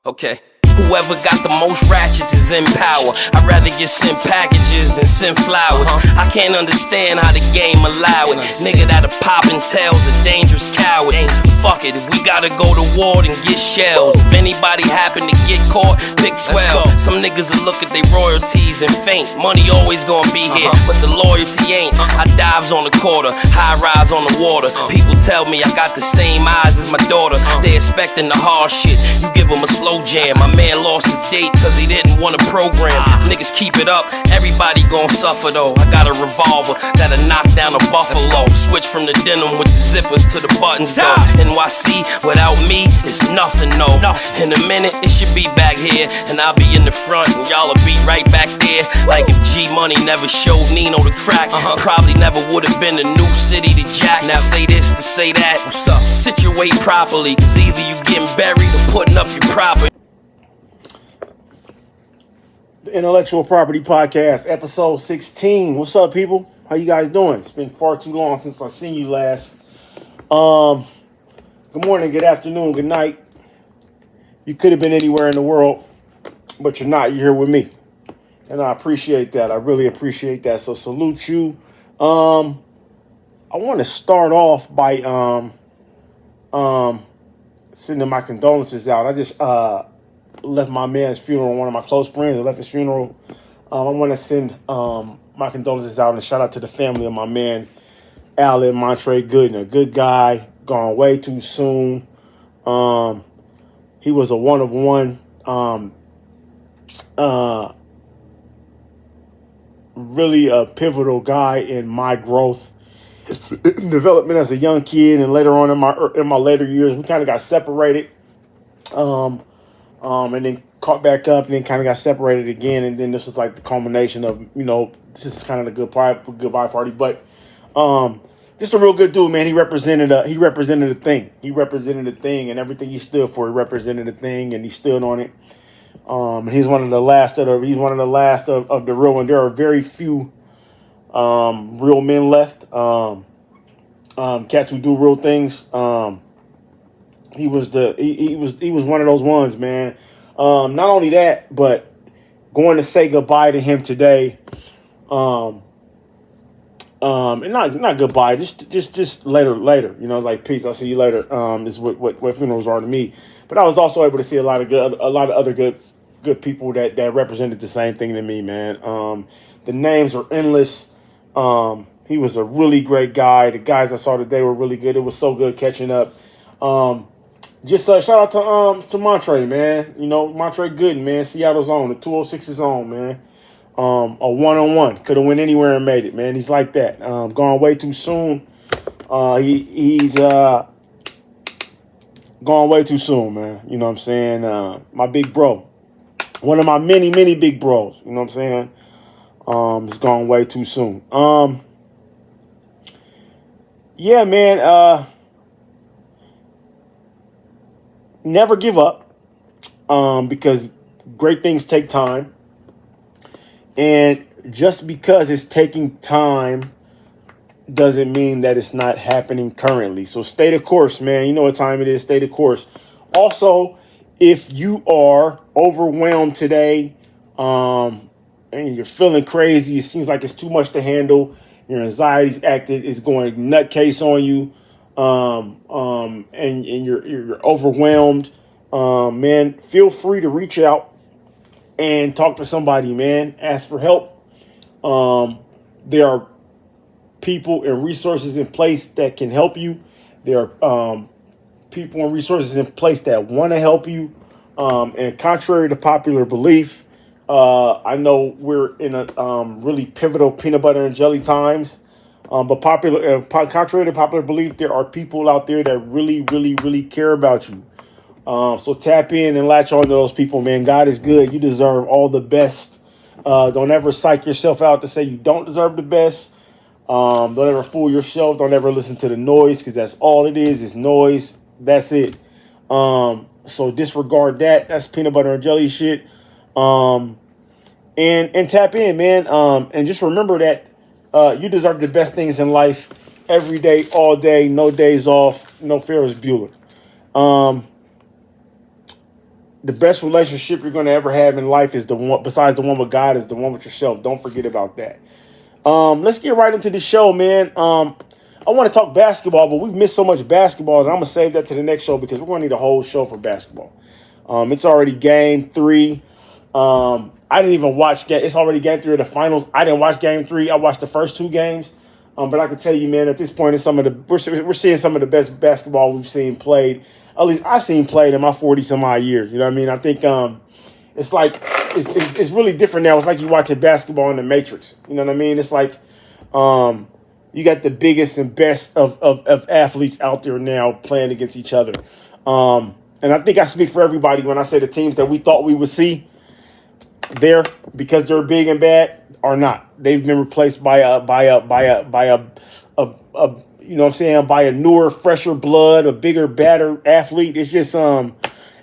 Okay. Whoever got the most ratchets is in power. I'd rather get sent packages than send flowers. I can't understand how the game allow it. Nigga that'll pop and tail's a dangerous coward. Fuck it, if we gotta go to war and get shells. If anybody happen to get caught, pick 12. Some niggas will look at their royalties and faint. Money always gonna be here, but the loyalty ain't. I dives on the quarter, high rise on the water. People tell me I got the same eyes as my daughter. They expecting the hard shit, you give them a slow jam. My man lost his date cause he didn't want a program. Niggas keep it up, everybody gon' suffer though. I got a revolver that'll knock down a buffalo. Switch from the denim with the zippers to the buttons though. NYC without me is nothing no. In a minute it should be back here, and I'll be in the front and y'all'll be right back there. Like if G Money never showed Nino the crack, probably never would've been a new city to jack. Now say this to say that, what's up? Situate properly, cause either you getting buried or putting up your property. The Intellectual Property Podcast, episode 16. What's up, people? How you guys doing? It's been far too long since I seen you last. Good morning, good afternoon, good night. You could have been anywhere in the world, but you're not. You're here with me. And I appreciate that. I really appreciate that. So salute you. I want to start off by sending my condolences out. I just left my man's funeral, one of my close friends. I left his funeral. I want to send my condolences out and shout out to the family of my man, Allen Montre Gooden. A good guy, gone way too soon. He was a one of one. Really a pivotal guy in my growth, development as a young kid, and later on in my later years, we kind of got separated. And then caught back up, and then kind of got separated again, and then this was like the culmination of, this is kind of the goodbye party. But just a real good dude, man. He represented a thing. He represented a thing, and everything he stood for, he represented a thing, and he stood on it. And he's one of the last of the real one. There are very few real men left. Cats who do real things. He was one of those ones, man. Not only that, but going to say goodbye to him today. And not goodbye, just later. Like peace. I'll see you later. Is what funerals are to me. But I was also able to see a lot of other good people that represented the same thing to me, man. The names are endless. He was a really great guy. The guys I saw today were really good. It was so good catching up. Just shout out to Montre, man. Montre Gooden, man. Seattle's own, the 206's own, man. A one-on-one. Could have went anywhere and made it, man. He's like that. Gone way too soon. He's gone way too soon, man. You know what I'm saying? My big bro. One of my many, many big bros. You know what I'm saying? He's gone way too soon. Yeah, man. Never give up, because great things take time. And just because it's taking time doesn't mean that it's not happening currently. So stay the course, man. You know what time it is. Stay the course. Also, if you are overwhelmed today, and you're feeling crazy, it seems like it's too much to handle, your anxiety's is going nutcase on you, and you're overwhelmed, man, feel free to reach out and talk to somebody, man. Ask for help. There are people and resources in place that can help you. There are people and resources in place that want to help you. And contrary to popular belief, I know we're in a really pivotal peanut butter and jelly times. But contrary to popular belief, there are people out there that really, really, really care about you. So tap in and latch on to those people, man. God is good. You deserve all the best. Don't ever psych yourself out to say you don't deserve the best. Don't ever fool yourself. Don't ever listen to the noise, because that's all it is noise. That's it. So disregard that. That's peanut butter and jelly shit. And tap in, man. And just remember that you deserve the best things in life every day, all day, no days off, no Ferris Bueller. the best relationship you're going to ever have in life is the one, besides the one with God, is the one with yourself. Don't forget about that. Let's get right into the show, man. I want to talk basketball, but we've missed so much basketball, and I'm going to save that to the next show because we're going to need a whole show for basketball. It's already game 3. I didn't even watch. It's already game 3 of the finals. I didn't watch game 3. I watched the first 2 games. But I can tell you, man, at this point, it's we're seeing some of the best basketball we've seen played. At least I've seen played in my 40-some-odd years. You know what I mean? I think it's like it's really different now. It's like you watching basketball in the Matrix. You know what I mean? It's like you got the biggest and best of athletes out there now playing against each other. And I think I speak for everybody when I say the teams that we thought we would see there, because they're big and bad, are not. They've been replaced by a you know what I'm saying, by a newer, fresher blood, a bigger, badder athlete. It's just and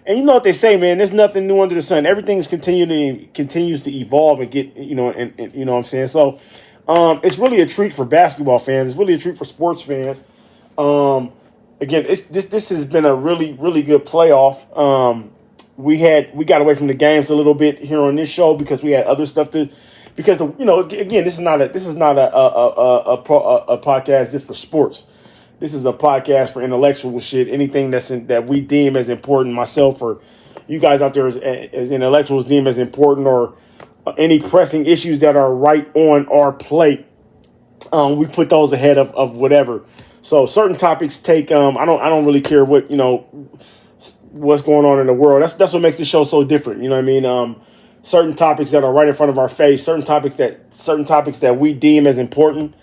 you know what they say, man, there's nothing new under the sun. Everything continues to evolve and get, you know, and you know what I'm saying. So it's really a treat for basketball fans. It's really a treat for sports fans. Again, this has been a really, really good playoff. We got away from the games a little bit here on this show because we had other stuff to. Because again, this is not a podcast just for sports. This is a podcast for intellectual shit. Anything that we deem as important, myself or you guys out there as intellectuals deem as important, or any pressing issues that are right on our plate, we put those ahead of whatever. So certain topics take. I don't really care what what's going on in the world. That's what makes this show so different. You know what I mean? Certain topics that are right in front of our face, certain topics that we deem as important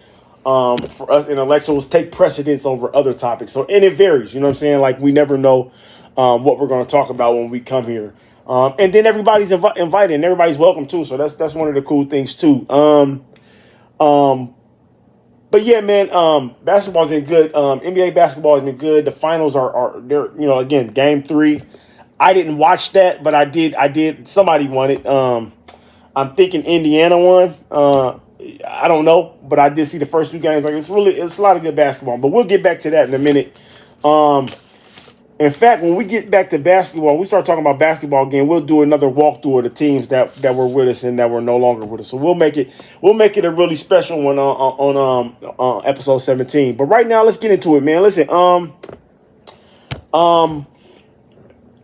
for us intellectuals take precedence over other topics. So, and it varies, you know what I'm saying? Like, we never know what we're going to talk about when we come here. And then everybody's invited and everybody's welcome too. So that's one of the cool things too. But yeah, man, basketball's been good. NBA basketball has been good. The finals are they're, again, game 3. I didn't watch that, but I did. Somebody won it. I'm thinking Indiana won. I don't know, but I did see the first 2 games. Like, it's a lot of good basketball. But we'll get back to that in a minute. In fact, when we get back to basketball, we start talking about basketball again, we'll do another walkthrough of the teams that were with us and that were no longer with us. So we'll make it a really special one on episode 17. But right now, let's get into it, man. Listen,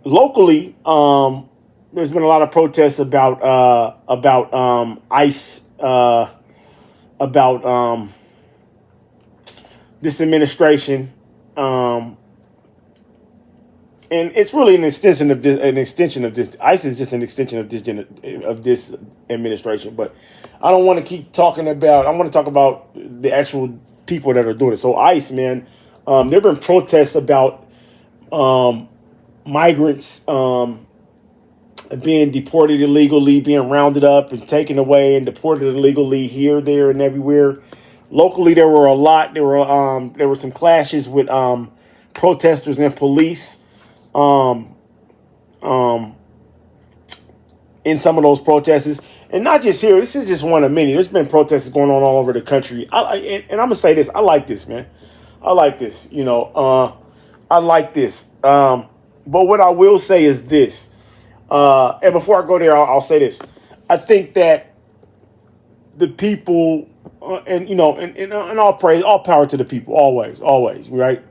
locally, there's been a lot of protests about ICE, about this administration, and it's really an extension of this. ICE is just an extension of this administration. But I don't want to keep talking about. I want to talk about the actual people that are doing it. So ICE, man, there've been protests about migrants being deported illegally, being rounded up and taken away and deported illegally here, there, and everywhere. Locally, there were a lot. There were some clashes with protesters and police in some of those protests. And not just here. This is just one of many. There's been protests going on all over the country. And I'm gonna say this. I like this, man. I like this. I like this. But what I will say is this. And before I go there, I'll say this. I think that the people, and all praise, all power to the people, always, right?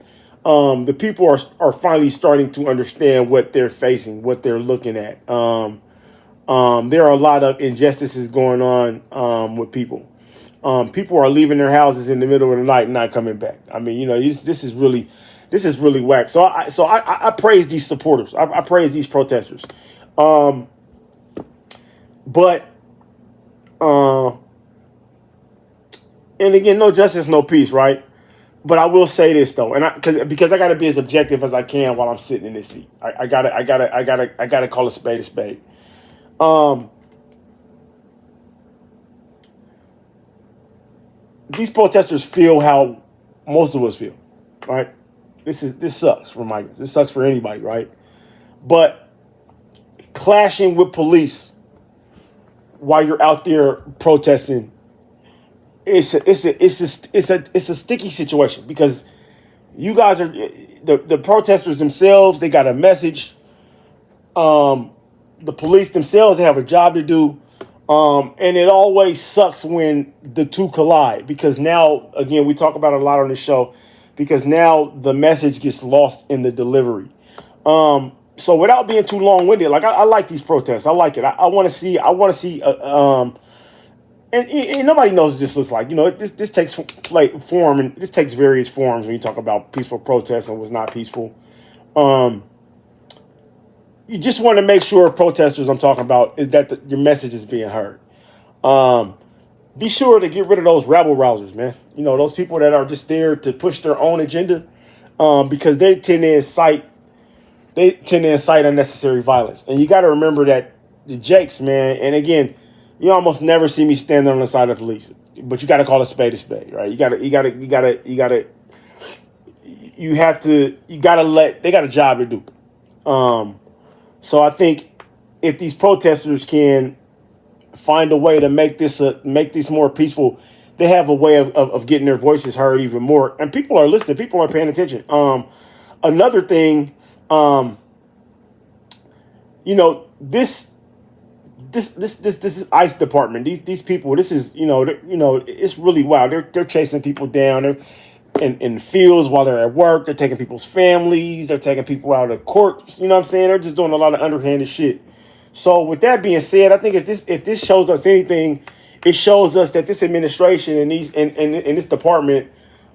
The people are finally starting to understand what they're facing, what they're looking at. There are a lot of injustices going on with people. People are leaving their houses in the middle of the night and not coming back. I mean, this is really whack. So I praise these supporters. I praise these protesters. But and again, no justice, no peace, right? But I will say this though, and because I got to be as objective as I can while I'm sitting in this seat. I gotta call a spade a spade. These protesters feel how most of us feel, right? This sucks for migrants. This sucks for anybody, right? But clashing with police while you're out there protesting, it's a sticky situation because you guys are the protesters themselves. They got a message. The police themselves, they have a job to do. And it always sucks when the two collide, because now, again, we talk about it a lot on the show, because now the message gets lost in the delivery. So without being too long-winded, like I like these protests. I like it. I want to see. And nobody knows what this looks like. This takes like form, and this takes various forms when you talk about peaceful protests and what's not peaceful. You just want to make sure, protesters I'm talking about, is that your message is being heard. Be sure to get rid of those rabble rousers, man. Those people that are just there to push their own agenda, because they tend to incite unnecessary violence. And you got to remember that the Jakes, man. And again, you almost never see me standing on the side of the police, but you got to call a spade, right? You got to let, they got a job to do. So I think if these protesters can find a way to make this more peaceful, they have a way of getting their voices heard even more. And people are listening. People are paying attention. Another thing, this ICE department, these people, this is, it's really wild. They're chasing people down. They're in fields while they're at work. They're taking people's families. They're taking people out of court. You know what I'm saying? They're just doing a lot of underhanded shit. So with that being said, I think if this shows us anything, it shows us that this administration and this department,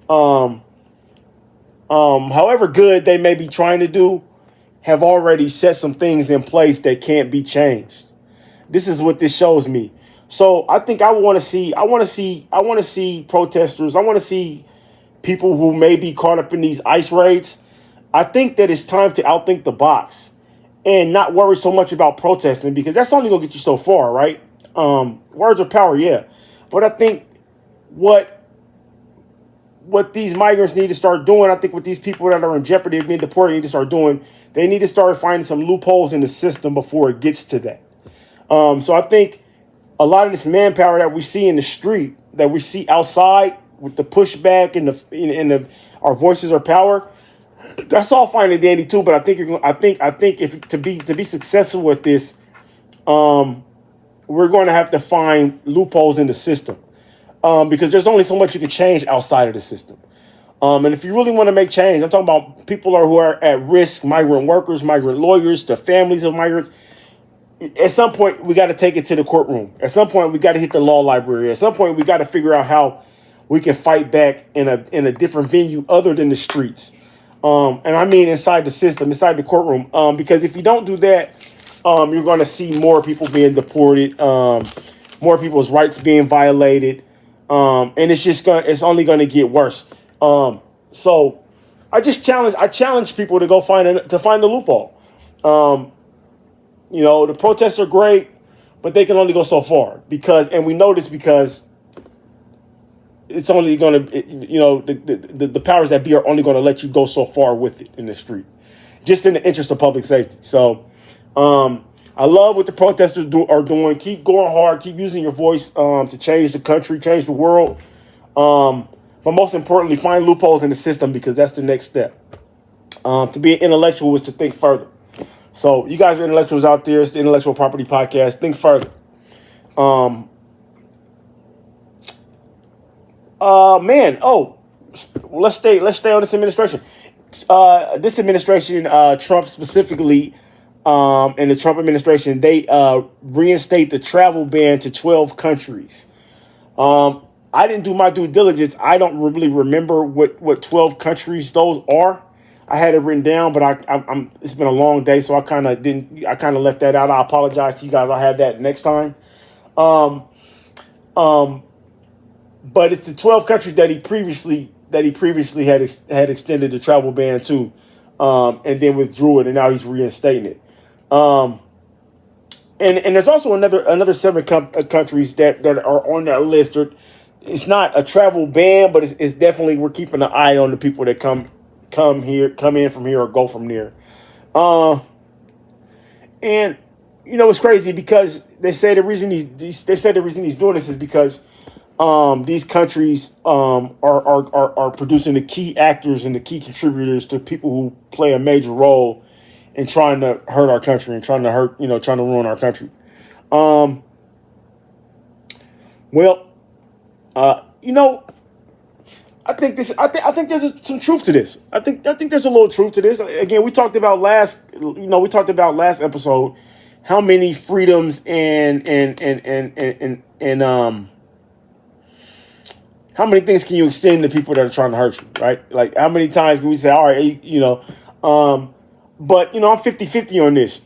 however good they may be trying to do, have already set some things in place that can't be changed. This is what this shows me. So I think I want to see protesters. I want to see people who may be caught up in these ICE raids. I think that it's time to outthink the box and not worry so much about protesting, because that's only going to get you so far, right? Words are power, yeah. But I think what these migrants need to start doing, I think what these people that are in jeopardy of being deported need to start doing, they need to start finding some loopholes in the system before it gets to that. So I think a lot of this manpower that we see in the street, that we see outside with the pushback and our voices are power, that's all fine and dandy too. But I think if to be successful with this, we're going to have to find loopholes in the system, because there's only so much you can change outside of the system. And if you really want to make change, I'm talking about people who are at risk, migrant workers, migrant lawyers, the families of migrants. At some point, we got to take it to the courtroom. At some point, we got to hit the law library. At some point, we got to figure out how we can fight back in a different venue other than the streets. And I mean inside the system, inside the courtroom. Because if you don't do that, you're going to see more people being deported, more people's rights being violated, and it's only going to get worse. So I challenge people to go find the loophole. The protests are great, but they can only go so far, and we know this because it's only going to, the powers that be are only going to let you go so far with it in the street, just in the interest of public safety. So I love what the protesters are doing. Keep going hard. Keep using your voice to change the country, change the world. But most importantly, find loopholes in the system, because that's the next step. To be an intellectual is to think further. So you guys are intellectuals out there. It's the Intellectual Property Podcast. Think further. Let's stay on this administration. This administration, Trump specifically, and the Trump administration, they reinstate the travel ban to 12 countries. I didn't do my due diligence. I don't really remember what 12 countries those are. I had it written down, but I'm it's been a long day, so I kind of left that out. I apologize to you guys. I'll have that next time. But it's the 12 countries that he previously had extended the travel ban to, and then withdrew it, and now he's reinstating it. And there's also another 7 countries that are on that list. It's not a travel ban, but it's definitely, we're keeping an eye on the people that come in from here or go from there. And it's crazy because they say the reason he's doing this is because these countries are producing the key actors and the key contributors to people who play a major role and trying to hurt our country and trying to ruin our country. Well, I think there's some truth to this. I think there's a little truth to this. Again, we talked about last episode how many freedoms and how many things can you extend to people that are trying to hurt you, right? Like how many times can we say, all right, but I'm 50-50 on this.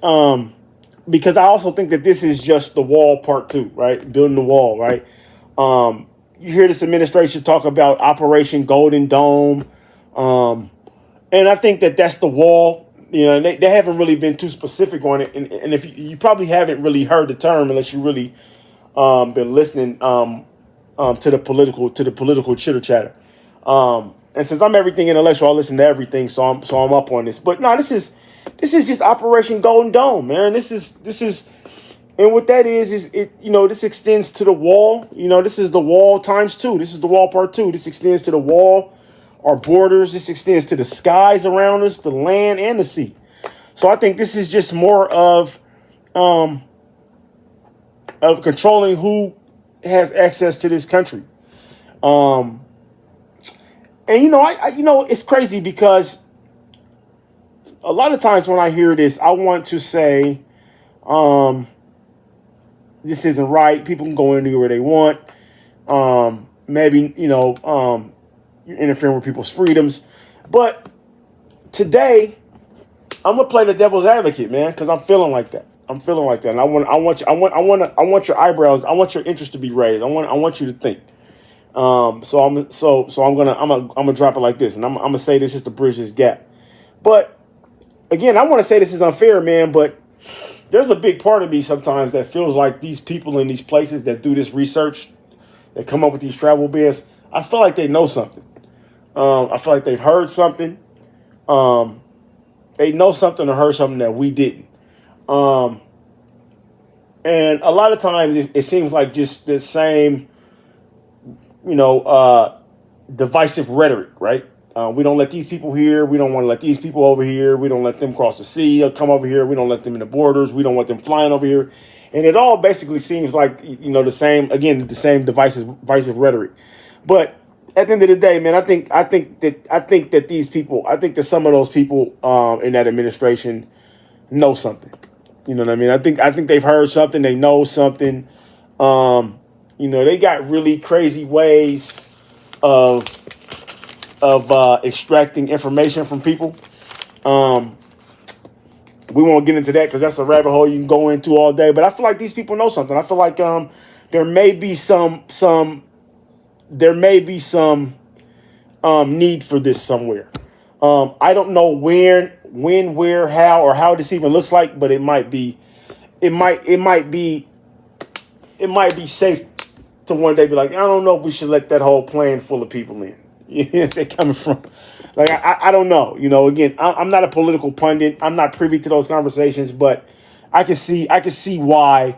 Because I also think that this is just the wall part 2, right? Building the wall, right? You hear this administration talk about Operation Golden Dome. And I think that that's the wall. They haven't really been too specific on it. And if you probably haven't really heard the term unless you really been listening to the political chitter chatter. And since I'm everything intellectual, I listen to everything, so I'm up on this. But no, this is just Operation Golden Dome, man. This is, and what that is this extends to the wall. This is the wall times 2. This is the wall part 2. This extends to the wall, our borders. This extends to the skies around us, the land and the sea. So I think this is just more of controlling who has access to this country. And it's crazy because a lot of times when I hear this, I want to say, this isn't right. People can go anywhere they want. Maybe, you're interfering with people's freedoms. But today, I'm gonna play the devil's advocate, man, because I'm feeling like that. And I want your eyebrows. I want your interest to be raised. I want you to think. So I'm gonna drop it like this, and I'm gonna say this just to bridge this gap. But again, I want to say this is unfair, man, but there's a big part of me sometimes that feels like these people in these places that do this research, that come up with these travel bans, I feel like they know something. I feel like they've heard something. They know something or heard something that we didn't. And a lot of times it seems like just the same, divisive rhetoric, right? We don't let these people here. We don't want to let these people over here. We don't let them cross the sea or come over here. We don't let them in the borders. We don't want them flying over here. And it all basically seems like, the same divisive rhetoric. But at the end of the day, man, I think that these people, I think that some of those people in that administration know something. You know what I mean? I think they've heard something. They know something. They got really crazy ways of extracting information from people. We won't get into that because that's a rabbit hole you can go into all day. But I feel like these people know something. I feel like there may be some need for this somewhere. I don't know when, where, how, or how this even looks like, but it might be safe to one day be like, I don't know if we should let that whole plane full of people in. They're coming from, like, I don't know. Again, I'm not a political pundit. I'm not privy to those conversations, but I can see why,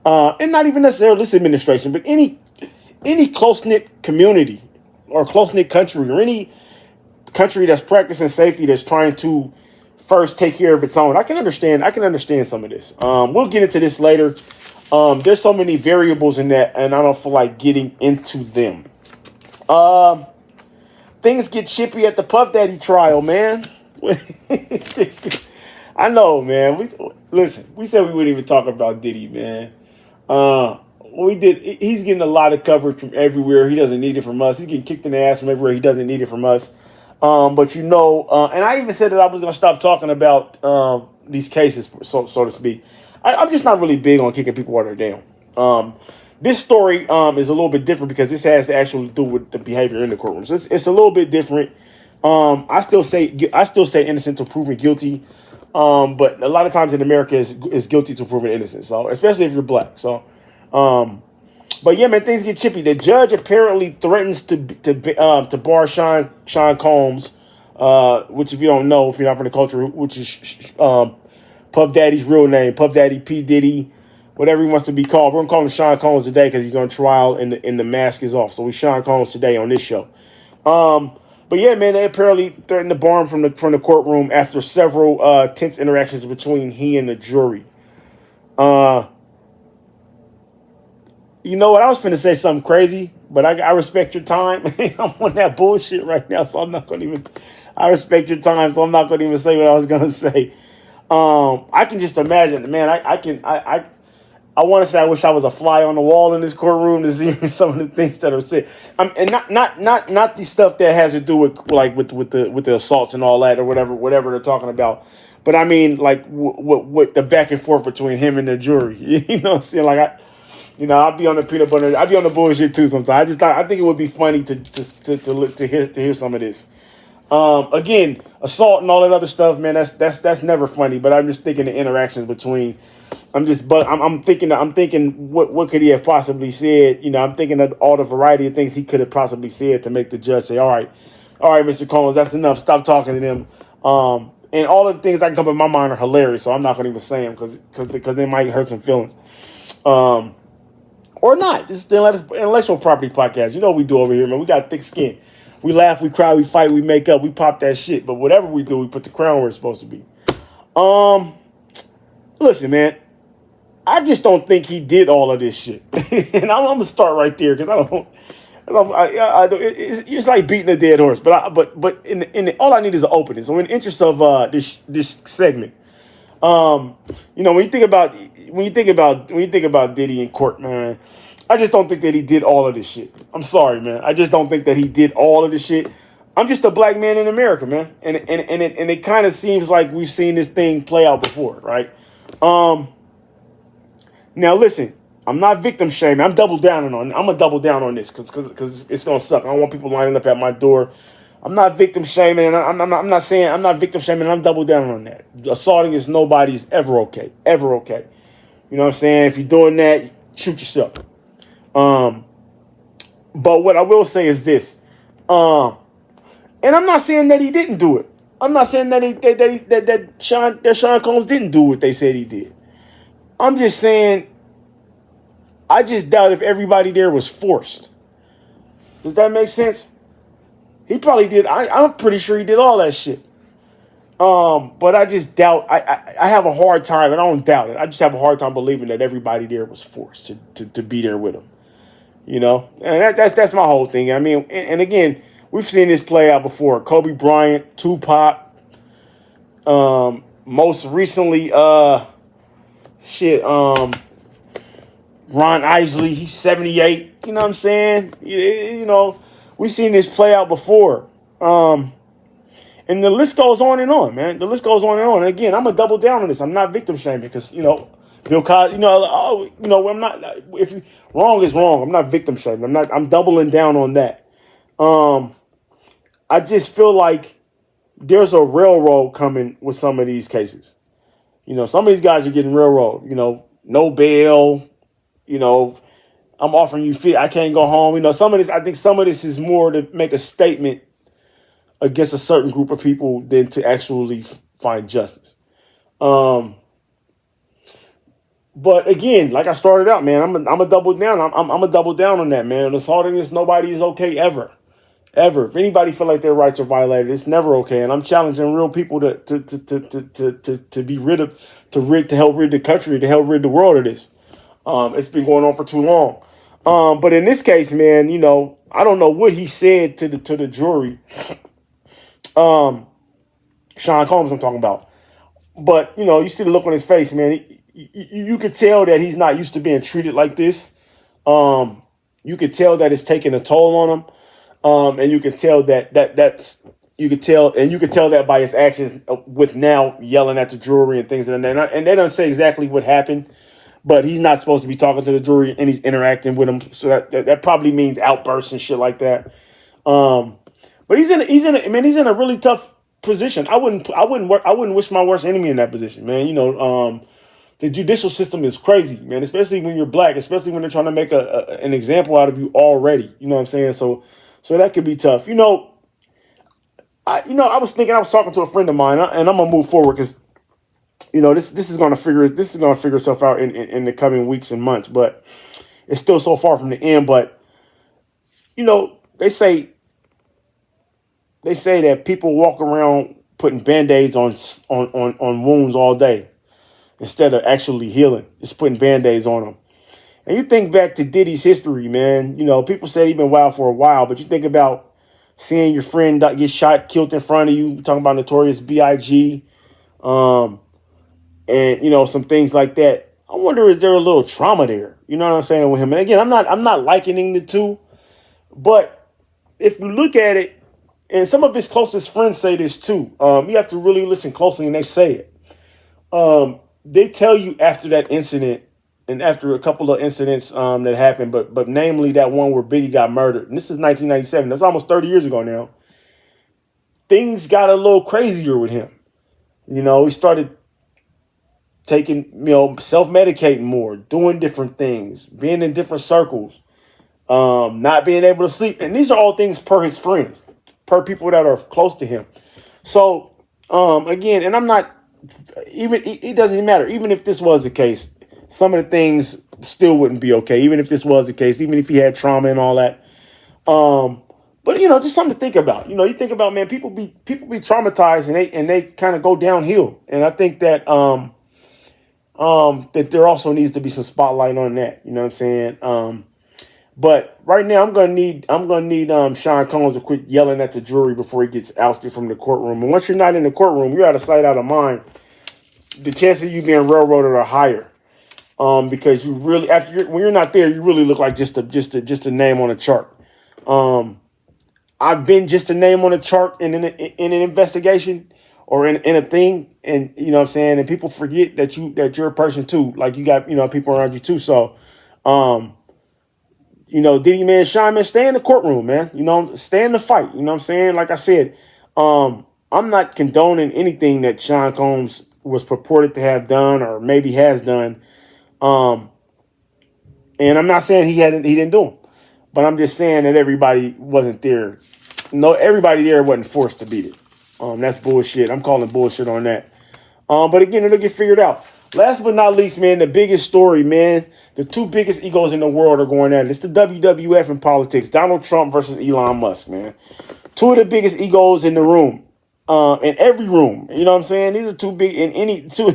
and not even necessarily this administration, but any close-knit community or close-knit country or any country that's practicing safety, that's trying to first take care of its own. I can understand some of this. We'll get into this later. There's so many variables in that, and I don't feel like getting into them. Things get chippy at the Puff Daddy trial, man. I know, man. We said we wouldn't even talk about Diddy, man. We did. He's getting a lot of coverage from everywhere. He doesn't need it from us. He's getting kicked in the ass from everywhere. He doesn't need it from us. But and I even said that I was going to stop talking about these cases, so to speak. I'm just not really big on kicking people out of their down. This story is a little bit different because this has to actually do with the behavior in the courtrooms. It's a little bit different. I still say innocent to proven guilty. But a lot of times in America is guilty to proven innocent. So especially if you're black. So, but yeah, man, things get chippy. The judge apparently threatens to bar Sean Combs, which if you don't know, if you're not from the culture, which is Puff Daddy's real name, Puff Daddy P Diddy, whatever he wants to be called. We're gonna call him Sean Combs today because he's on trial and the mask is off. So we Sean Combs today on this show. But yeah, man, they apparently threatened to bar him from the courtroom after several tense interactions between he and the jury. Uh, you know what? I was finna say something crazy, but I respect your time. I'm on that bullshit right now, so I'm not gonna even. I respect your time, so I'm not gonna even say what I was gonna say. I can just imagine, man. I want to say I wish I was a fly on the wall in this courtroom to see some of the things that are said. And not the stuff that has to do with like with the assaults and all that or whatever they're talking about. But I mean, like what the back and forth between him and the jury. You know what I'm saying? Like I'll be on the peanut butter. I'll be on the bullshit too sometimes. I think it would be funny to hear some of this. Again, assault and all that other stuff, man. That's never funny. But I'm just thinking the interactions between. I'm thinking what could he have possibly said? You know, I'm thinking of all the variety of things he could have possibly said to make the judge say, all right, Mr. Combs, that's enough. Stop talking to them. And all of the things that can come in my mind are hilarious, so I'm not going to even say them because they might hurt some feelings. Or not. This is the Intellectual Property Podcast. You know what we do over here, man. We got thick skin. We laugh, we cry, we fight, we make up, we pop that shit. But whatever we do, we put the crown where it's supposed to be. Listen, man. I just don't think he did all of this shit. And I'm going to start right there because it's like beating a dead horse. But all I need is an opening. So in the interest of this segment, you know, when you think about Diddy in court, man, I just don't think that he did all of this shit. I'm sorry, man. I just don't think that he did all of this shit. I'm just a black man in America, man, and it kind of seems like we've seen this thing play out before, right? Now listen, I'm not victim shaming. I'm gonna double down on this because it's gonna suck. I don't want people lining up at my door. I'm not victim shaming, and I'm not saying I'm not victim shaming. I'm double down on that. Assaulting is nobody's ever okay. You know what I'm saying? If you're doing that, shoot yourself. But what I will say is this. And I'm not saying that he didn't do it. I'm not saying that Sean Combs didn't do what they said he did. I'm just saying, I just doubt if everybody there was forced. Does that make sense? He probably did. I'm pretty sure he did all that shit. But I just doubt. I have a hard time, and I don't doubt it. I just have a hard time believing that everybody there was forced to be there with him. You know, and that's my whole thing. I mean, and again, we've seen this play out before. Kobe Bryant, Tupac. Most recently, Ron Isley, he's 78. You know what I'm saying? You know, we've seen this play out before. And the list goes on and on, man. The list goes on and on. And again, I'm going to double down on this. I'm not victim shaming because, you know, Bill Cosby, I'm not, if wrong is wrong. I'm not victim shaming. I'm doubling down on that. I just feel like there's a railroad coming with some of these cases. You know, some of these guys are getting railroad, you know, no bail, you know, I'm offering you fee. I can't go home. You know, I think some of this is more to make a statement against a certain group of people than to actually find justice. But again, like I started out, man, I'm a double down. I'm a double down on that, man. Assaulting is nobody is okay ever. If anybody feel like their rights are violated, it's never okay. And I'm challenging real people to help rid the country, to help rid the world of this. It's been going on for too long. But in this case, man, you know, I don't know what he said to the jury. Sean Combs, I'm talking about. But you know, you see the look on his face, man. You could tell that he's not used to being treated like this. You could tell that it's taking a toll on him. And you can tell that by his actions with now yelling at the jury and things like that. And they don't say exactly what happened, but he's not supposed to be talking to the jury and he's interacting with them. So that probably means outbursts and shit like that. But he's in a really tough position. I wouldn't wish my worst enemy in that position, man. You know, the judicial system is crazy, man, especially when you're black, especially when they're trying to make an example out of you already. You know what I'm saying? So that could be tough. You know, I was talking to a friend of mine, and I'm gonna move forward because, you know, this is gonna figure itself out in the coming weeks and months. But it's still so far from the end. But you know, they say they say that people walk around putting band-aids on wounds all day instead of actually healing, just putting band-aids on them. And you think back to Diddy's history, man. You know, people say he's been wild for a while, but you think about seeing your friend get shot, killed in front of you. We're talking about Notorious B.I.G. And you know, some things like that. I wonder, is there a little trauma there? You know what I'm saying with him? And again, I'm not likening the two, but if you look at it, and some of his closest friends say this too. You have to really listen closely, and they say it. They tell you after that incident, and after a couple of incidents that happened, but namely that one where Biggie got murdered, and this is 1997. That's almost 30 years ago now. Things got a little crazier with him. You know, he started taking, you know, self-medicating more, doing different things, being in different circles, not being able to sleep. And these are all things per his friends, per people that are close to him. So, again, and I'm not, even, it doesn't matter. Even if this was the case, some of the things still wouldn't be okay. Even if this was the case, even if he had trauma and all that. But, you know, just something to think about. You know, you think about, man, people be traumatized and they kind of go downhill. And I think that, that there also needs to be some spotlight on that. You know what I'm saying? But right now I'm gonna need Sean Combs to quit yelling at the jury before he gets ousted from the courtroom. And once you're not in the courtroom, you're out of sight, out of mind. The chances of you being railroaded are higher. Because you really, when you're not there, you really look like just a name on a chart. I've been just a name on a chart in an investigation or in a thing, and you know what I'm saying, and people forget that you're a person too. Like you got, you know, people around you too. So, you know, Diddy, man, Sean, man, stay in the courtroom, man. You know, stay in the fight. You know what I'm saying? Like I said, I'm not condoning anything that Sean Combs was purported to have done or maybe has done. And I'm not saying he didn't do them, but I'm just saying that everybody wasn't there. No, everybody there wasn't forced to beat it. That's bullshit. I'm calling bullshit on that. But again, it'll get figured out. Last but not least, man, the biggest story, man, the two biggest egos in the world are going at it. It's the WWF in politics. Donald Trump versus Elon Musk, man. Two of the biggest egos in the room, in every room. You know what I'm saying? These are too big in any two.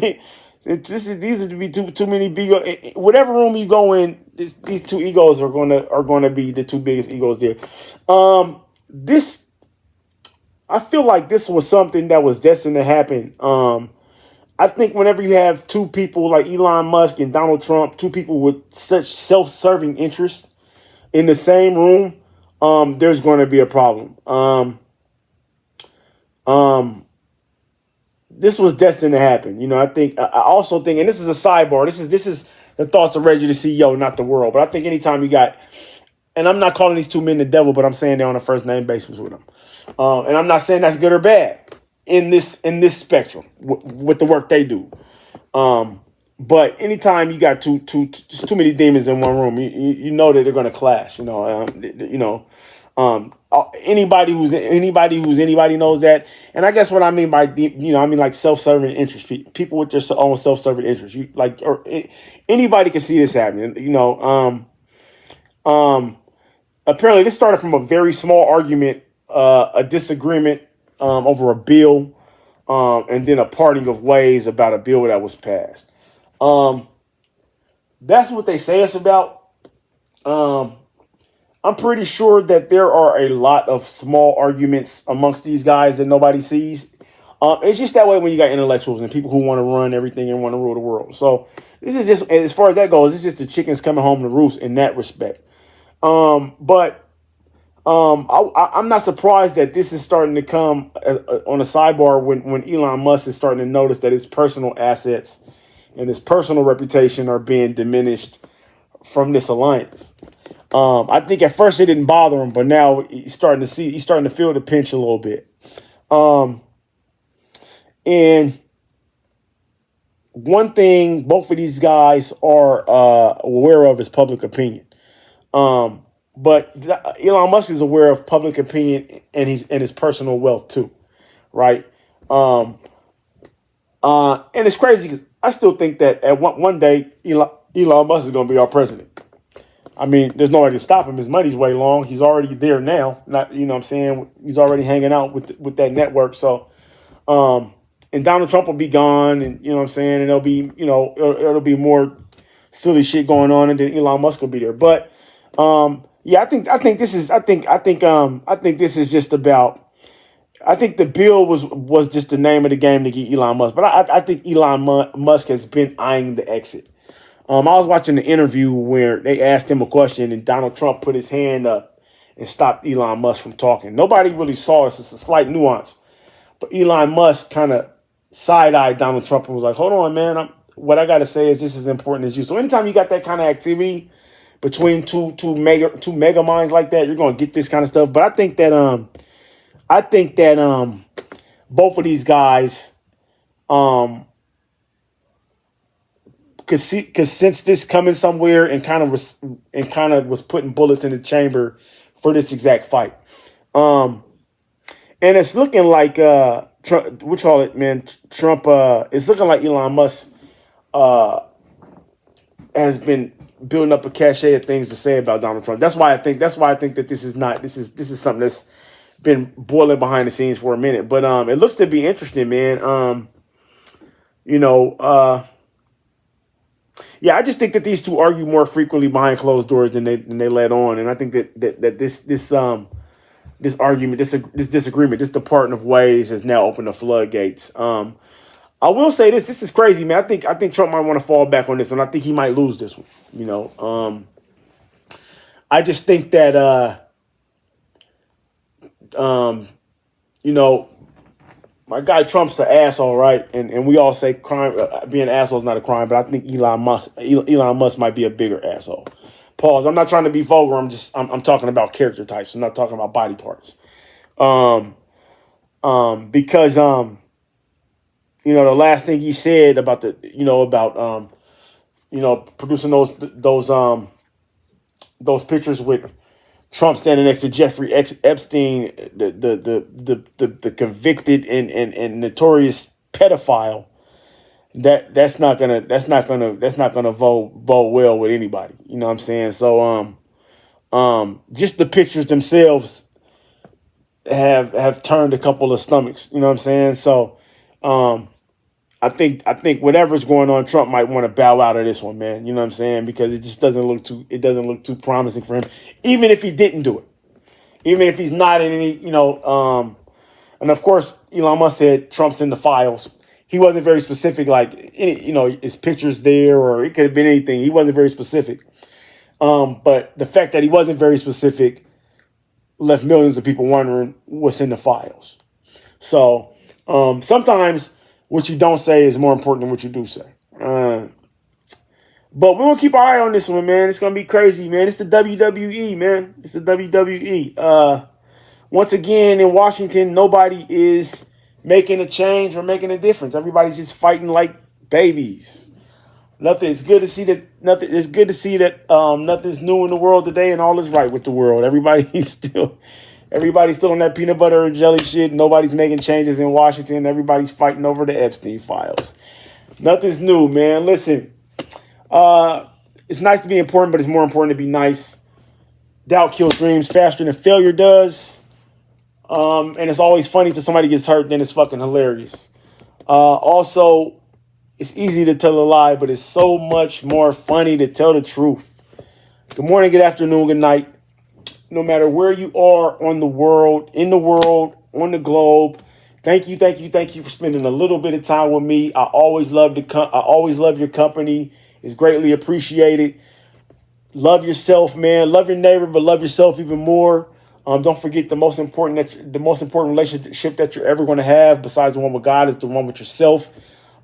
These would be too many big. Whatever room you go in, these two egos are gonna be the two biggest egos there. I feel like this was something that was destined to happen. I think whenever you have two people like Elon Musk and Donald Trump, two people with such self-serving interests in the same room, there's going to be a problem. This was destined to happen. You know, I also think, and this is a sidebar. This is the thoughts of Reggie, the CEO, not the world. But I think anytime you got, and I'm not calling these two men the devil, but I'm saying they're on a first name basis with them. And I'm not saying that's good or bad in this spectrum with the work they do. But anytime you got too many demons in one room, you know that they're going to clash. Anybody who's anybody knows that. And I guess what I mean by like self-serving interest, people with their own self-serving interest. Anybody can see this happening. Apparently this started from a very small argument, a disagreement over a bill, and then a parting of ways about a bill that was passed. That's what they say it's about. I'm pretty sure that there are a lot of small arguments amongst these guys that nobody sees. It's just that way when you got intellectuals and people who want to run everything and want to rule the world. So this is just, as far as that goes, it's just the chickens coming home to roost in that respect. But I'm not surprised that this is starting to come on a sidebar when Elon Musk is starting to notice that his personal assets and his personal reputation are being diminished from this alliance. I think at first it didn't bother him, but now he's starting to feel the pinch a little bit. And one thing both of these guys are aware of is public opinion. But Elon Musk is aware of public opinion and his personal wealth too, right? And it's crazy because I still think that at one day Elon Musk is going to be our president. I mean, there's nobody to stop him. His money's way long. He's already there now. Not, you know what I'm saying? He's already hanging out with that network. So, and Donald Trump will be gone, and you know what I'm saying? And there'll be, it'll be more silly shit going on, and then Elon Musk will be there. But yeah, I think this is just about. I think the bill was just the name of the game to get Elon Musk, but I think Elon Musk has been eyeing the exit. I was watching the interview where they asked him a question, and Donald Trump put his hand up and stopped Elon Musk from talking. Nobody really saw this. It's a slight nuance, but Elon Musk kind of side-eyed Donald Trump and was like, "Hold on, man. What I got to say is just as important as you." So anytime you got that kind of activity between two mega minds like that, you're gonna get this kind of stuff. But I think that both of these guys could sense this coming somewhere and kind of was putting bullets in the chamber for this exact fight. And it's looking like Trump, what you call it, man? Trump. It's looking like Elon Musk has been building up a cachet of things to say about Donald Trump. That's why I think that this is something that's been boiling behind the scenes for a minute. But it looks to be interesting, man. Yeah, I just think that these two argue more frequently behind closed doors than they let on, and I think that this argument, this disagreement, this departing of ways has now opened the floodgates. I will say this is crazy, man. I think Trump might want to fall back on this one. I think he might lose this one. I just think that my guy Trump's an asshole, right? And we all say crime, being an asshole is not a crime, but I think Elon Musk might be a bigger asshole. Pause. I'm not trying to be vulgar. I'm talking about character types. I'm not talking about body parts. Because the last thing he said about producing those pictures with Trump standing next to Jeffrey Epstein, the convicted and notorious pedophile. That's not gonna bode well with anybody. You know what I'm saying? So just the pictures themselves have turned a couple of stomachs. You know what I'm saying? So I think whatever's going on, Trump might want to bow out of this one, man. You know what I'm saying? Because it just doesn't look too promising for him. Even if he didn't do it, even if he's not in any, and of course Elon Musk said Trump's in the files. He wasn't very specific, like his pictures there, or it could have been anything. He wasn't very specific. But the fact that he wasn't very specific left millions of people wondering what's in the files. So sometimes what you don't say is more important than what you do say. But we're going to keep our eye on this one, man. It's going to be crazy, man. It's the WWE, man. It's the WWE. Once again, in Washington, nobody is making a change or making a difference. Everybody's just fighting like babies. It's good to see that nothing's new in the world today, and all is right with the world. Everybody's still on that peanut butter and jelly shit. Nobody's making changes in Washington. Everybody's fighting over the Epstein files. Nothing's new, man. Listen, it's nice to be important, but it's more important to be nice. Doubt kills dreams faster than failure does. And it's always funny till somebody gets hurt, then it's fucking hilarious. Also, it's easy to tell a lie, but it's so much more funny to tell the truth. Good morning, good afternoon, good night. No matter where you are in the world, on the globe, thank you for spending a little bit of time with me. I always love your company. It's greatly appreciated. Love yourself, man. Love your neighbor, but love yourself even more. Don't forget the most important relationship that you're ever going to have, besides the one with God, is the one with yourself.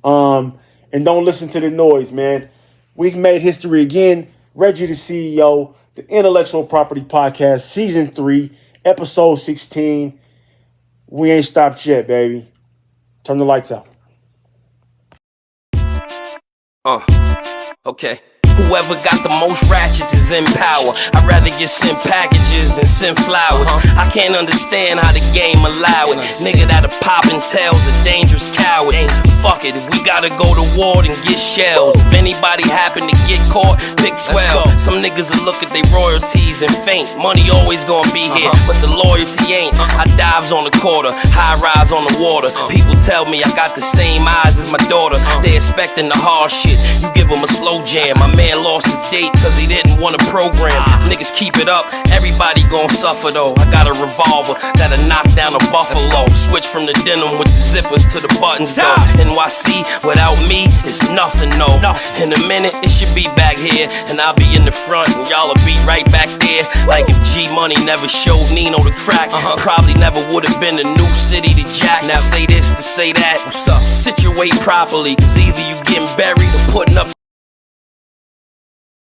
And don't listen to the noise, man. We've made history again. Reggie the CEO, the Intellectual Property Podcast, Season 3, Episode 16. We ain't stopped yet, baby. Turn the lights out. Okay. Whoever got the most ratchets is in power. I'd rather get sent packages than send flowers. I can't understand how the game allow it. Nigga that'll pop and tails a dangerous coward. Fuck it, if we gotta go to war, then get shells. If anybody happen to get caught, pick 12. Some niggas will look at their royalties and faint. Money always gonna be here, but the loyalty ain't. I dives on the quarter, high rise on the water. People tell me I got the same eyes as my daughter. They expecting the hard shit, you give them a slow jam. My man lost his date cause he didn't want a program. Niggas keep it up, everybody gon' suffer though. I got a revolver that'll knock down a buffalo. Switch from the denim with the zippers to the buttons though. NYC without me is nothing no. In a minute it should be back here, and I'll be in the front and y'all'll be right back there. Like if G Money never showed Nino the crack, probably never would've been a new city to jack. Now say this to say that, what's up? Situate properly, cause either you getting buried or putting up